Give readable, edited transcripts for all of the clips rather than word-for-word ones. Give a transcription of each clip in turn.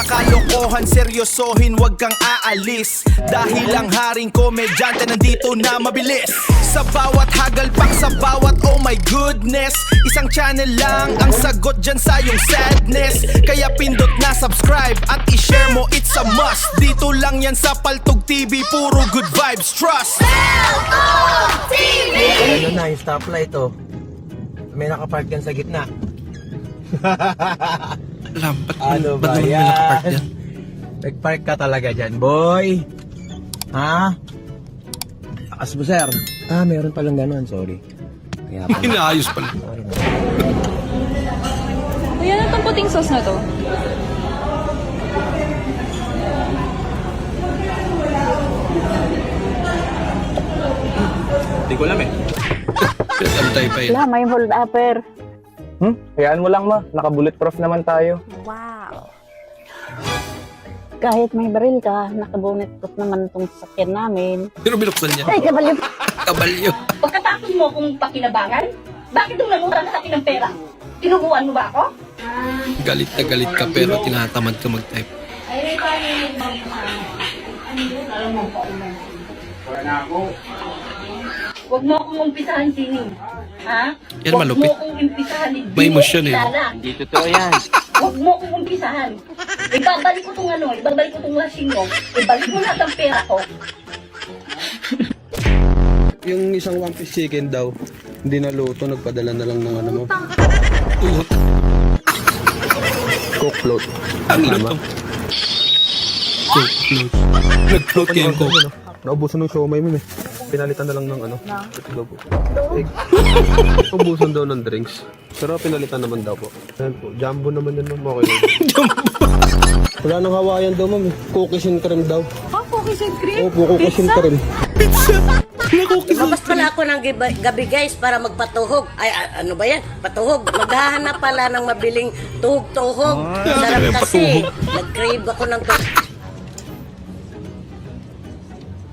mga kalokohan, seryosohin, wag kang aalis. Dahil ang haring komedyante nandito na mabilis. Sa bawat hagalpak, sa bawat oh my goodness, isang channel lang ang sagot dyan sa iyong sadness. Kaya pindot na subscribe at i-share mo, it's a must. Dito lang yan sa Paltog TV, puro good vibes, trust. Paltog TV! Ano na, yung stoplight oh. May nakapark yan sa gitna. Alam, Ano ba ba't naman may yan? nakapark dyan? Nag-park ka talaga dyan, boy. Ha? Lakas mo, sir. Ah, meron palang ganun, sorry. Kaya pala. Inaayos pala. Sorry na. Ayan ang tong puting sauce na to. Hindi ko alam eh. Antay pa yun. Wala, may hold upper. Hayaan mo lang ma, naka-bulletproof naman tayo. Wow. Kahit may baril ka, nakabunit proof naman itong sasakyan namin. Pero binuksan niya. Ay, kabalyo. Kabalyo. Pagkatapos mo kung pakinabangan, bakit nung nangutang sa akin ng pera? Tinubuan mo ba ako? Galit na galit ka pero tinatamad ka mag-type. Ay, paano yung alam mo po. Wala na ako. Huwag mo akong umpisahan, Sining. Ha? Yan malupit. Huwag mo akong umpisahan. May emosyon eh. Hindi totoo yan. Huwag mo akong umpisahan. Ibabalik ko itong lasing mo. Ibalik mo lahat ang pera ko. Yung isang one piece chicken daw, hindi naluto, nagpadala na lang ng ano mo. Coke float. Ang luto. Nag-float yung coke. Naubusan ng siomay mo eh. Pinalitan na lang ng ano. Ito po. Naubusan daw ng drinks. Pero pinalitan naman daw po. Ayan po. Jumbo naman yan ma'am. Okay lang. Wala nang Hawaiian daw ma'am. Cookies and cream daw. Cookies and cream? Opo, cookies and cream. Lumabas pala ako ng gabi guys para magpatuhog. Ay, ano ba yan? Patuhog. Maghahanap pala ng mabiling tuhog-tuhog. Sarap kasi. Nag-crave ako ng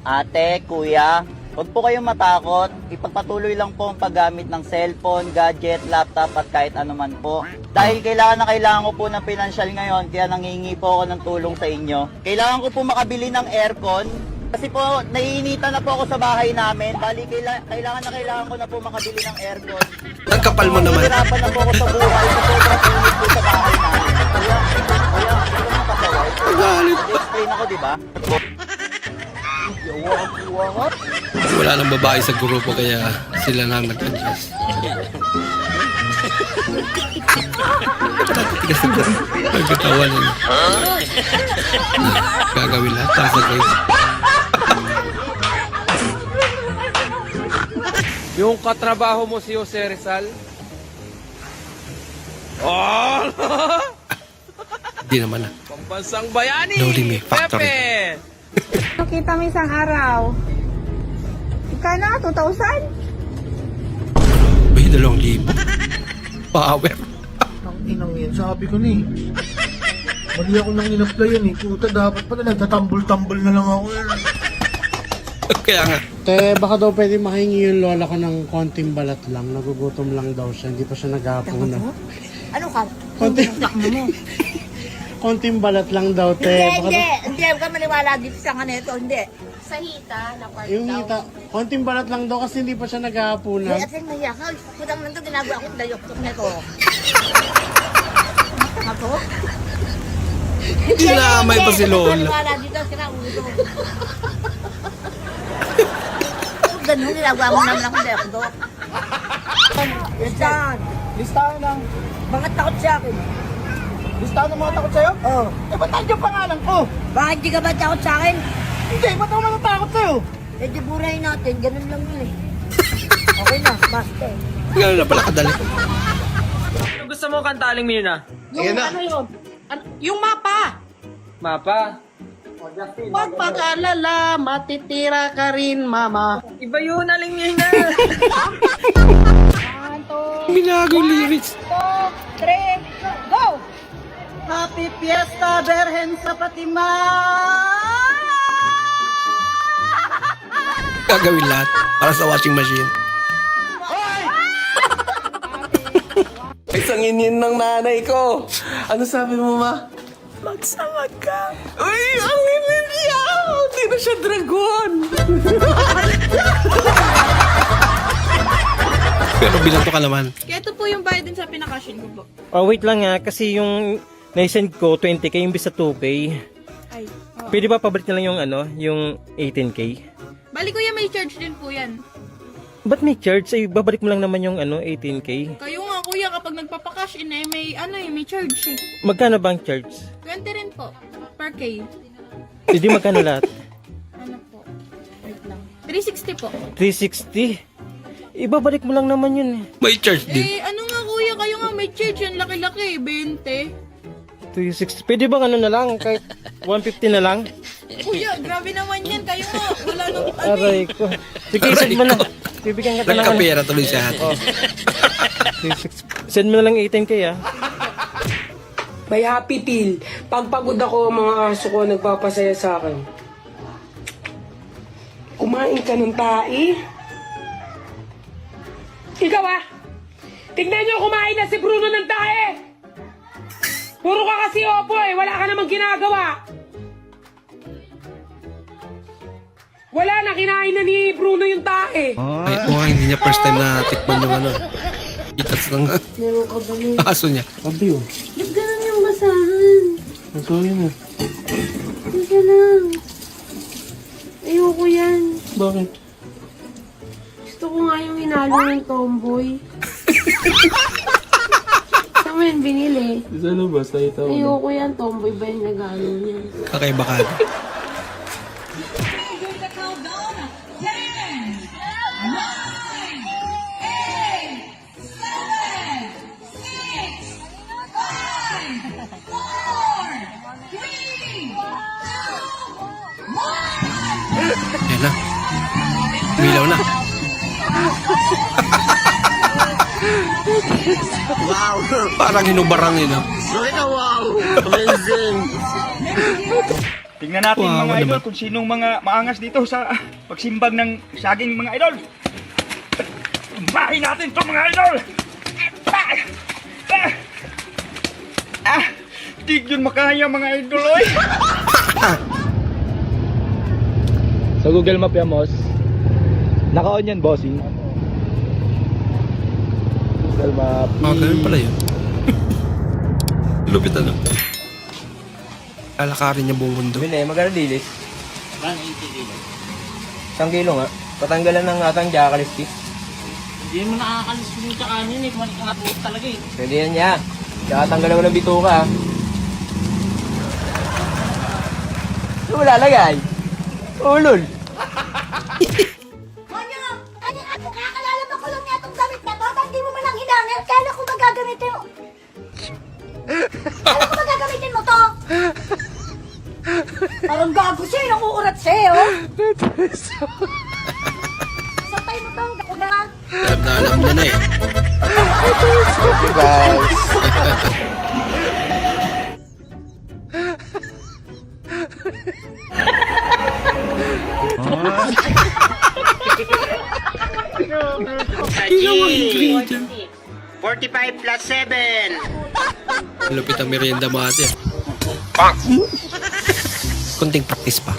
Ate, kuya, huwag po kayong matakot. Ipagpatuloy lang po ang paggamit ng cellphone, gadget, laptop at kahit anuman po. Dahil kailangan na kailangan ko po ng pinansyal ngayon, kaya nangingi po ako ng tulong sa inyo. Kailangan ko po makabili ng aircon. Kasi po, naiinitan na po ako sa bahay namin. Bali, kailangan ko na po makabili ng aircon. Ang kapal mo naman. Nahihirapan na po ako sa buhay sa sobrang init po sa bahay namin. Kaya, ito mga pasaway. I-explain ako, di ba? Wala nang babae sa grupo kaya sila na nag-adjust. Tigas na nagkatawa na yun. Gagawin lahat tasa guys. Yung katrabaho mo si Jose Rizal? Oh! Hindi naman na. Pambansang bayani! Lodi may factory. Pepe! Nakita mo isang araw. Ikana, 2,000? May 2,000. Power. Ang inang yan, sabi ko ni. Mali ako nang in-apply yan eh. Puta, dapat pala nagtatambol-tambol na lang ako yan. Kaya nga. Te, baka daw pwede makahingi yung lola ko ng konting balat lang. Nagugutom lang daw siya. Hindi pa siya naghahaponan. Ano ka? Konting, konting balat lang daw, te. Baka daw- Hindi ka maniwala dito sa kanito, hindi. Sa hita, na part yung hita, konting balat lang daw kasi hindi pa siya naghahaponan. At yung mahiya ka, putang nito ginagawa akong dayok-tok nito. Ako? Dinamay pa si Lola. Maniwala dito, sila ulo. Ganun, ginagawa mo naman akong dayok-tok. Listahan. Listahan ng... Mga takot sa akin. Listahan ng mga takot sa'yo? Oo. Eh, ba't nandiyan pangalan ko? Bakit di ka ba takot sa akin? Hindi, ba't ako matatakot sa'yo? Eh, di burahin natin. Ganun lang yun eh. Okay na, basta eh. Gano'n na pala kadali. Ano gusto mo kantaling mo yun ah? Yung ano yun? Yung mapa! Mapa? Huwag mag-alala, matitira ka rin, mama. Iba yun, aling yun na! Minago lyrics. 2, 3, go! Happy Fiesta, Berhen sa Fatima! Gagawin lahat para sa washing machine. Isang inin ng nanay ko. Ano sabi mo, ma? Magsamag ka. Uy, ang niya! Hindi na siya dragon. Pero bilang to ka naman. Kaya ito po yung bayad din sa pinakashin ko po. Oh, wait lang nga, kasi yung na-send ko, 20k imbis sa 2k. Ay. Pwede ba pabalik na lang yung yung 18k? Bali kuya, may charge din po yan. Ba't may charge? Ay, babalik mo lang naman yung 18k. Kayo nga kuya, kapag nagpapakash in may may charge eh. Magkano ba ang charge? 20 rin po. Per K. Hindi magkano lahat? Ano po? Wait lang. 360 po. 360? Ibabalik mo lang naman yun. May charge din. Eh, ano nga kuya, kayo nga may charge yan. Laki-laki, 20. 360. Pwede ba ano na lang? Kahit 150 na lang? Kuya, grabe naman yan. Kayo nga, wala nang Aray ko. Sige, send mo na. Bibigyan ka na lang. Nagkapera tuloy siya. 360. Send mo na lang 18k ah. May happy pill. Pagpagod ako, mga aso ko nagpapasaya sa akin. Kumain ka ng tae. Ikaw ah! Tignan nyo, kumain na si Bruno ng tae! Puro ka kasi opo eh, wala ka namang ginagawa. Wala na, kinain na ni Bruno yung tae. Ay, hindi niya first time na tikman yung ano. Itas ng Meron ka ba nun? aso niya. Sabi oh. Ba't ganun yung basahan? Ang sorry mo. Teka lang. Ayoko yan. Bakit? Gusto ko nga yung hinalo ng tomboy. Saan mo yan binili? Sa labas, nakita ko. Ayoko yan, tomboy ba yung nagano niya? Kakaiba ka. Yan na. Umilaw na. Wow! Parang hinubarang yun. Wow! Amazing! Tingnan natin Wow, mga idol naman. kung sinong mga maangas dito sa pagsimbag ng saging mga idol. Bahin natin to mga idol! Tig yun makaya mga idol oy! Sa Google Map yan, boss. Naka-on yan, bossing. Google Map. Ganun pala yun. Lupit ano. Lalakarin niya buong mundo. Bine, magkano dilis? 1 kilo nga. Patanggalan ng atang jakalisti. Hindi mo nakakalis yung kanin eh. Kumalikatulog talaga eh. Pwede yan niya. Tsaka tanggalan mo ng bituka. Ano mo lalagay? Ulol. Kakalala mo ko lang niya itong gamit na to, ba't di mo man lang hinangil? Kala ko magagamitin mo. Kala ko magagamitin mo to. Parang gago siya, nanguurat siya eh, oh. Sapay mo to, una. Alam niya na eh. Guys. Ingredient. 45 plus 7. Lupit ang merienda mo ate. Kunting practice pa.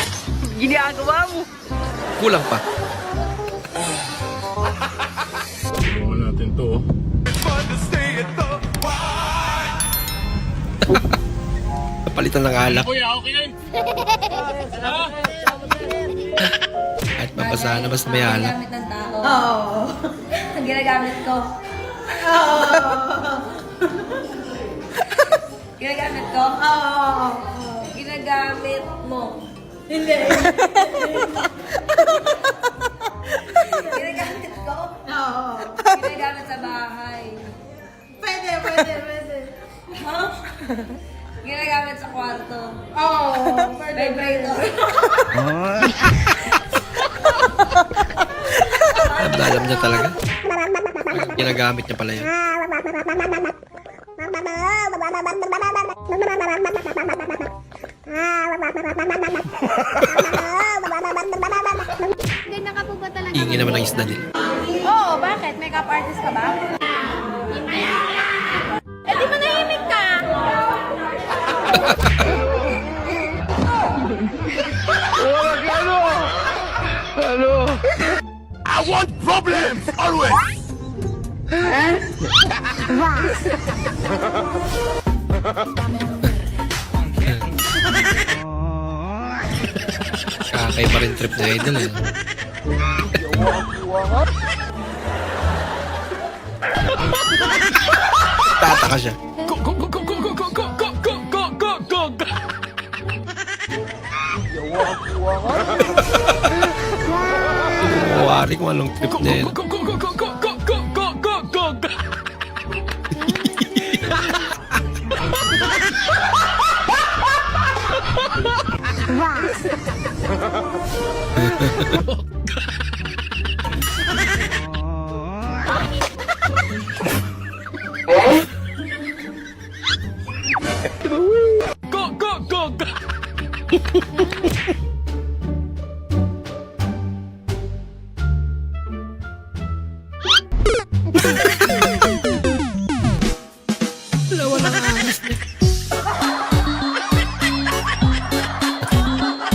Ginagawa mo. Kulang pa. Tulungan natin to oh. Palitan ng alak. Kuya, okay na yun. Kahit mabasahan na basta may alak. Ginagamit ng tao. Oo. Ang ginagamit ko. Oo. Ginagamit ko? Oo. Ginagamit mo. Hindi. Ginagamit ko? Oo. Ginagamit sa bahay. Pwede. Huh? Ginagamit sa kwarto. Oo. Vibrator. Alam niya talaga. Ginagamit niya pala yun. Ganda ka po ba talaga? Ingin naman ang isda nila. Oo, bakit? Makeup artist ka ba? Eh di manahimik ka! I want problems always. Kakaiba rin trip na idol eh. Tataka siya. Wari kung anong trip na yun.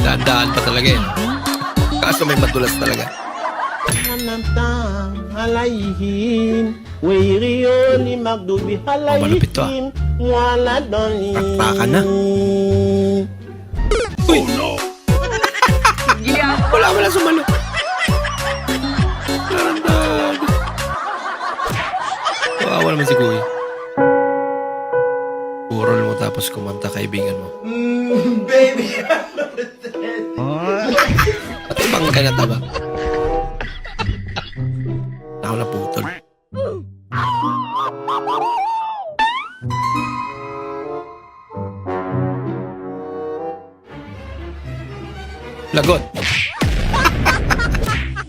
Daan-daan pa talaga eh. Kaso may madulas talaga. Malapit to ah. Taka na. Uy! Wala sumalo. Kawawa naman si Kuya. Purol mo tapos kumanta kaibigan mo. Baby, at ibang ka na taba. Ako na putol. Lagot.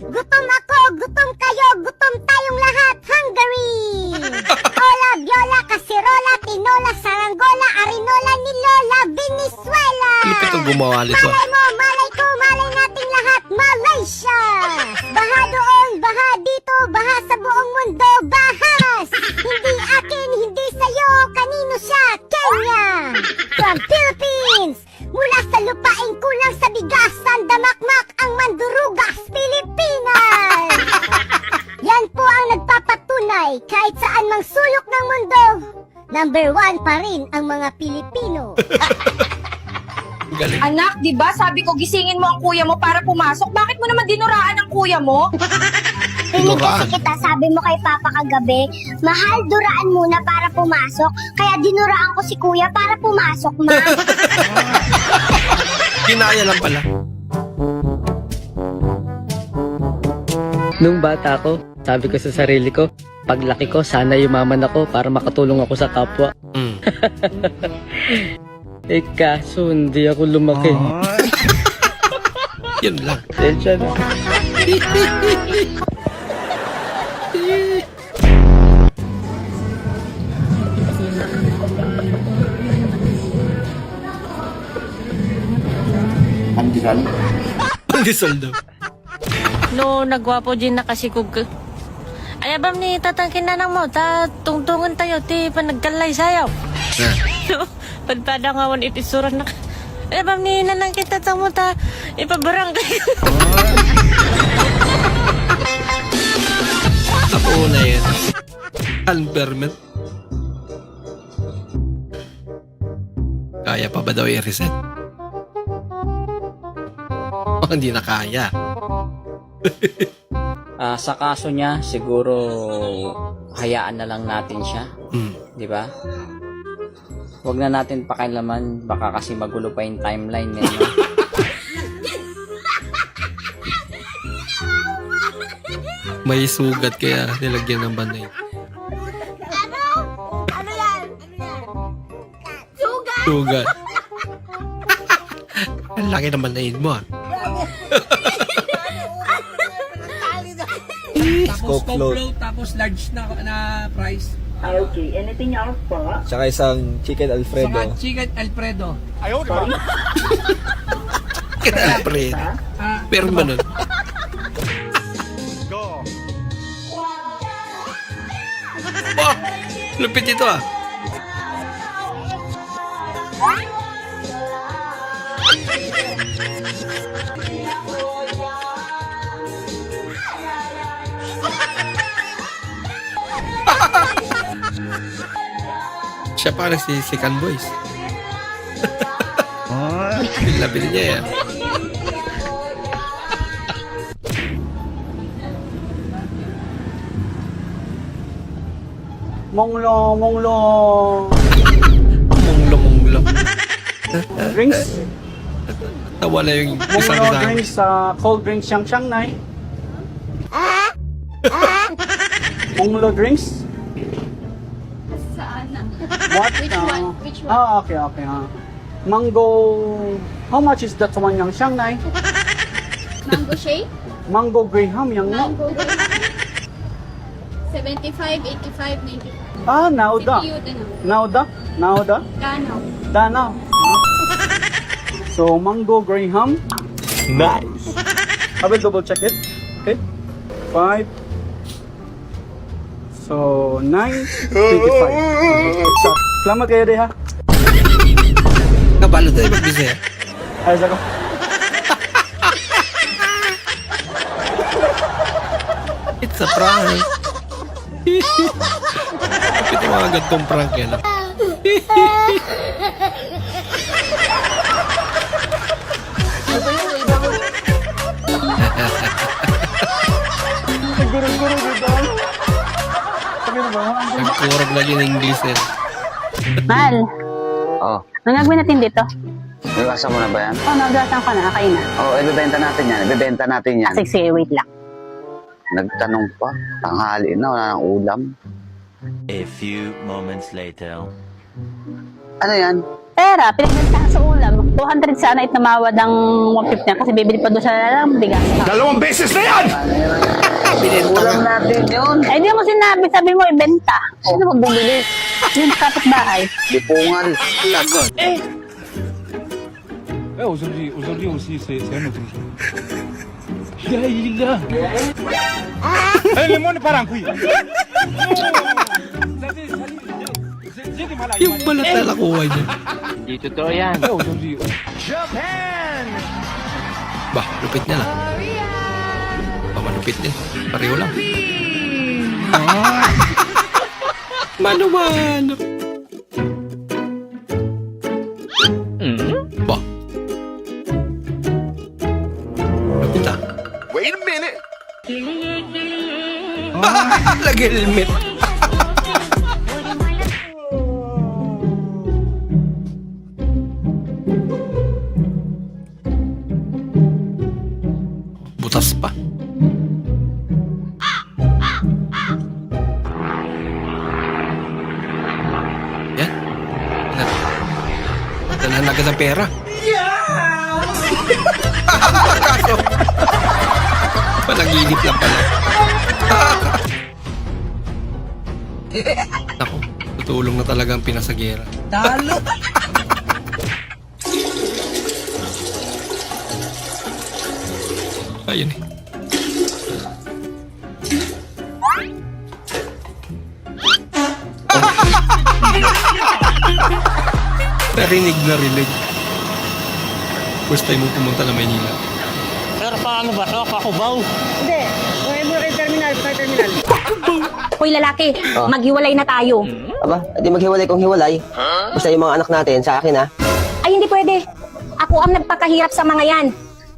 Gutom ako, gutom kayo, gutom tayong lahat. Hungary! Ola, viola, kasirola, tinola, saranggola, arinola ni Lola, Venezuela! Lupit ang gumawa nito. Malay mo, malay ko, malay nating lahat, Malaysia! Baha doon, baha dito, baha sa buong mundo, bahas! Hindi akin, hindi sa'yo, kanino siya? Kenya! From Philippines! Mula sa lupain kulang sa bigas, sandamakmak ang mandurugas, Pilipinas! Yan po ang nagpapatunay kahit saan mang sulok ng mundo. Number 1 pa rin ang mga Pilipino. Galing. Anak, di ba sabi ko gisingin mo ang kuya mo para pumasok? Bakit mo naman dinuraan ang kuya mo? Rinig kasi kita, sabi mo kay Papa kagabi, mahal, duraan muna para pumasok. Kaya dinuraan ko si kuya para pumasok, ma. Kinaya lang pala. Nung bata ko, sabi ko sa sarili ko, paglaki ko, sana yumaman ako para makatulong ako sa kapwa. Eh kaso, hindi ako lumaki. Yun lang. Tensya na. Pandesal daw. No, nagwapo din na kasi kung... Ay, abam ni tatangkin na nang mo, tungtungan tayo, ti panagkalay sayaw. No, padpada nga wan itisura na... Ay, abam ni nanang kita tang mo, ipabarang kayo. Ako na yan. Unpermit. Kaya pa ba daw i-reset? Oh, hindi na kaya. Sa kaso niya, siguro hayaan na lang natin siya. Di ba? Huwag na natin pakialaman, baka kasi magulo pa yung timeline niya. No? May sugat kaya nilagyan ng banay. Ano yan? Sugat! Sugat. Ang laki naman na mo ah. Tapos float, tapos large na price. Okay, anything else po? Tsaka isang chicken Alfredo. Saka chicken Alfredo. Chicken Alfredo. Meron ba nun? Oh, lupit ito ah. Siya pa nagsisikan, boys. Labil niya yan. Monglo. Munglo. Drinks. Nawala yung isang Monglo isa. drinks, cold drinks Shanghai Nai. Monglo drinks. Saan na? What? Which one? Which one? Ah, okay. Mango. How much is that one yang Shanghai? Mango shake? Mango Graham yang Mango 75, 85, 95. Ah, nauda. Nauda? Kano? Danaw. So, Mango Graham. Nice. I will double check it. Okay. 5. So, 9.25. So, salamat kayo deh ha. Kabalo tayo mag-bisaya. Ayos ako. It's a prank. Ito mga gantong prank yan. Gurong-gurong dito. Nagkurag lagi ng English eh. Mahal, Oh, anong gagawin natin dito? nagasa mo na ba yan? Nagasan ka na, kain na. Ibebenta natin yan. Sige, wait lang. Nagtanong pa, tanghali na, wala nang ulam. A few moments later. Ano yan? Pera, pinagbentahan sa ulam. 200 sana at namawad ang 150 na kasi bibili pa doon sa lalang bigas. 2 beses na yan! Ulam natin yun. Ay, di mo sinabi, sabi mo ibenta. Sino mo bumili? Yung kapitbahay. Lipungan. Lagot. aujourd'hui aussi, c'est un autre jour. Il le monde part en couille. Yung balat na nakuha niya. Di totoo yan. Bah, lupit niya lang. Malupit din. Pareho lang. Mano-mano. Bah. Lupit ah. Wait a minute! Lagi helmet. Butas pa. Yan. Dala na agad ang pera. Kaso, panaginip lang pala. Naku, tutulong na talaga ang pinasagera. Talo! Ayun eh. Narinig na rinig. First time mo pumunta na Maynila. Pero paano ba ito? Pakubaw? Hindi. Terminal. Hoy lalaki, maghiwalay na tayo. Aba, di maghiwalay kung hiwalay. Basta yung mga anak natin sa akin ha. Ay, hindi pwede. Ako ang nagpakahirap sa mga yan.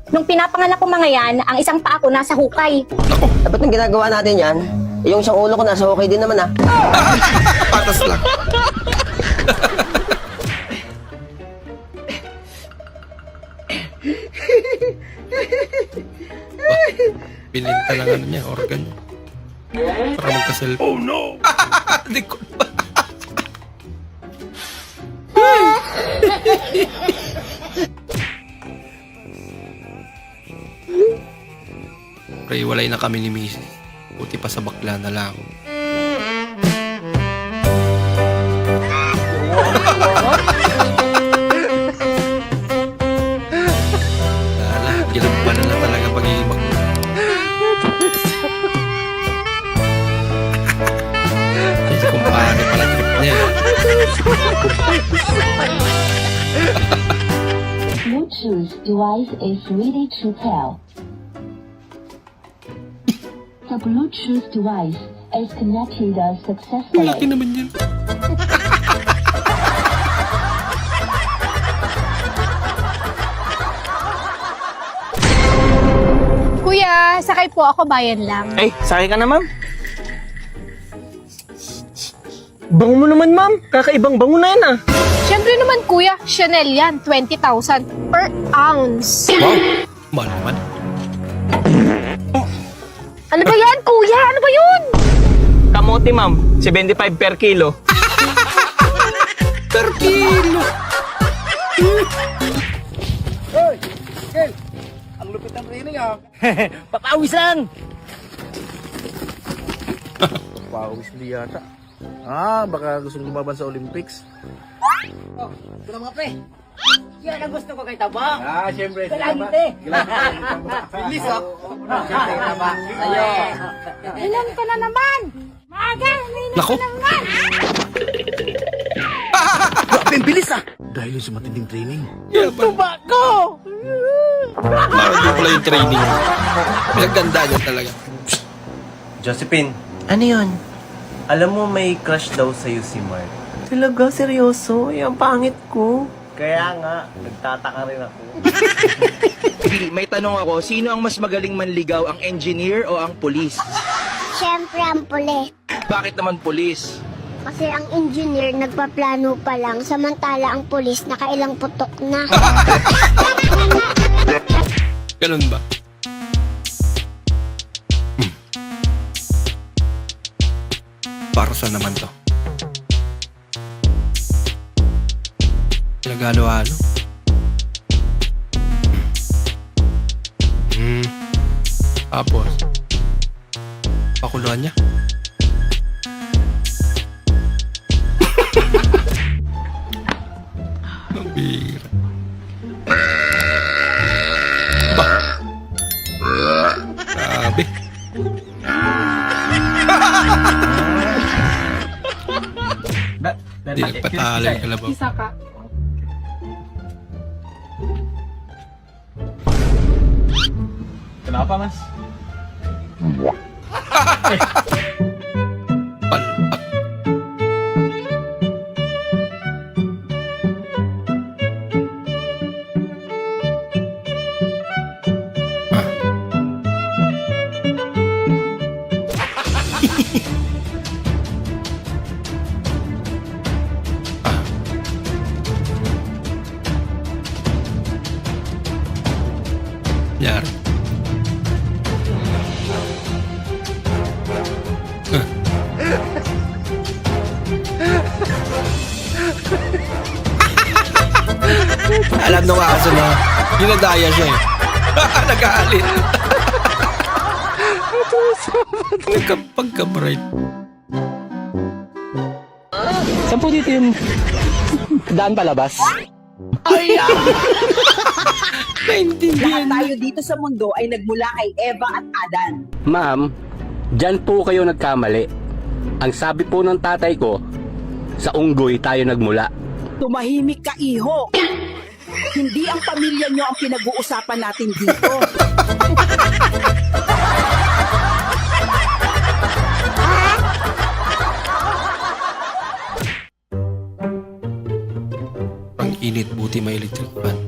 Nung pinapanganak ko mga yan, ang isang paa ko nasa hukay. Dapat nang ginagawa natin yan, yung isang ulo ko nasa hukay din naman ha. Patas lang. Binenta lang ano niya, organ. Para magka-selfie. Oh no! Di ko pa. Pre, walay na kami ni Mrs. Buti pa sa bakla na lang. Lala, ginampanan na talaga pagiging bakla. Ay, kung paano pala trip niya. Bluetooth device is ready to pair. The Bluetooth device is connected successfully. Malaki naman yan. sakay po ako, bayan lang. Ay, sakay ka na, ma'am. Bango mo naman, ma'am. Kakaibang bango na yan, ah. Siyempre naman kuya, Chanel yan, 20,000 per ounce. Wow, mahal naman. Ano ba yan kuya? Ano ba yun? Kamote, ma'am. 75 per kilo. Per kilo. Hoy! Kel! Ang lupit ng training ah! Papawis lang. Pawis di yata. Ah, baka gusto lumaban sa Olympics. Oh, ito na mga pre. Yan ang gusto ko kay Taba. Ah, syempre. Galante. Bilis ah! Siyempre, Taba. Ayo. Ilan ka na naman? Maaga, ilan Nako. ka na naman? Grabe, ang bilis ah! Dahil yun sa matinding training. Tuba ko! Marami pala yung training. Pinaganda niya talaga. Josephine, Ano yun? alam mo may crush daw sa'yo si Mark. Talaga, seryoso? Ay, ang pangit ko. Kaya nga, nagtataka rin ako. May tanong ako, sino ang mas magaling manligaw, ang engineer o ang pulis? Siyempre ang pulis. Bakit naman pulis? Kasi ang engineer nagpaplano pa lang, samantala ang pulis nakailang putok na. Ganun ba? Para saan naman to? Nagalo-halo? Tapos, pakuluan niya. Ang bira. Ba? Grabe. Hindi nagpatalo yung kalabaw. Isa ka. Kenapa, Mas? Palpak. Yar. Alam nung aso na ginadaya siya eh. Nag-aalit. Nagkapagka-bright. Saan po dito yung daan palabas? Ay! Lahat tayo dito sa mundo ay nagmula kay Eva at Adan. Ma'am, dyan po kayo nagkamali. Ang sabi po ng tatay ko, sa unggoy tayo nagmula. Tumahimik ka, iho. Hindi ang pamilya nyo ang pinag-uusapan natin dito. Ang init, buti may electric fan.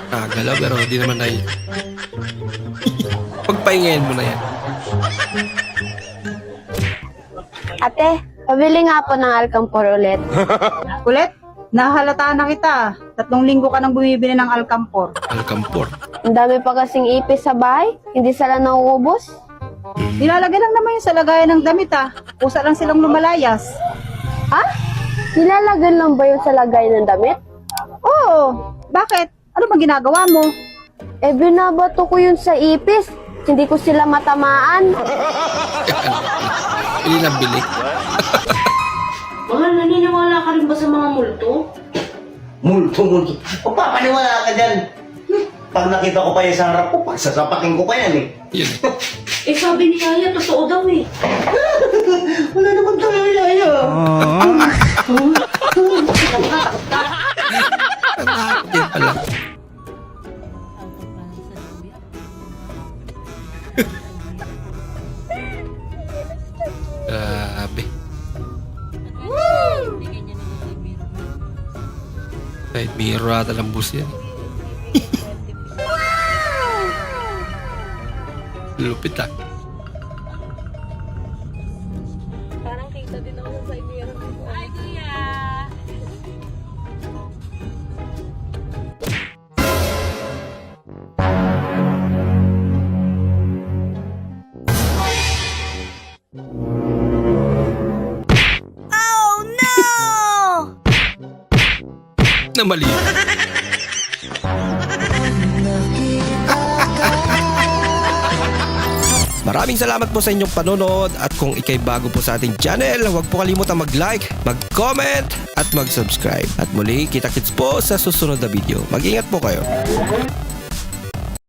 Nakagalaw pero di naman na pagpahingayin mo na yan. Ate, pabili nga po ng alcampor ulit. Ulit? Nahalata na kita. 3 linggo ka nang bumibili ng alcampor. Alcampor? Ang dami pa kasing ipis sa bahay, hindi sila nauubos. Nilalagay lang naman yun sa lagayan ng damit Usa lang silang lumalayas. Ha? Nilalagay lang ba yun sa lagayan ng damit? Oo. Bakit? Ano bang ginagawa mo? Eh, binabato ko yun sa ipis. Hindi ko sila matamaan. Hindi nabili. Mahal, naniniwala ka rin ba sa mga multo? Multo. O papaniwala ka dyan. Pag nakita ko pa yung isang harap ko, pagsasapakin ko pa yan eh. Yun. Eh, sabi ni Yaya, totoo daw eh. Wala naman tayo Yaya. Yan pala. Grabe. Kahit mirror ata lang bus yan. Lupit ah. Parang kita din ako sa Ibero. Ay, kuya! Oh no! Na mali. Maraming salamat po sa inyong panonood at kung ikay bago po sa ating channel, huwag po kalimutan mag-like, mag-comment at mag-subscribe. At muli, kita-kits po sa susunod na video. Mag-ingat po kayo.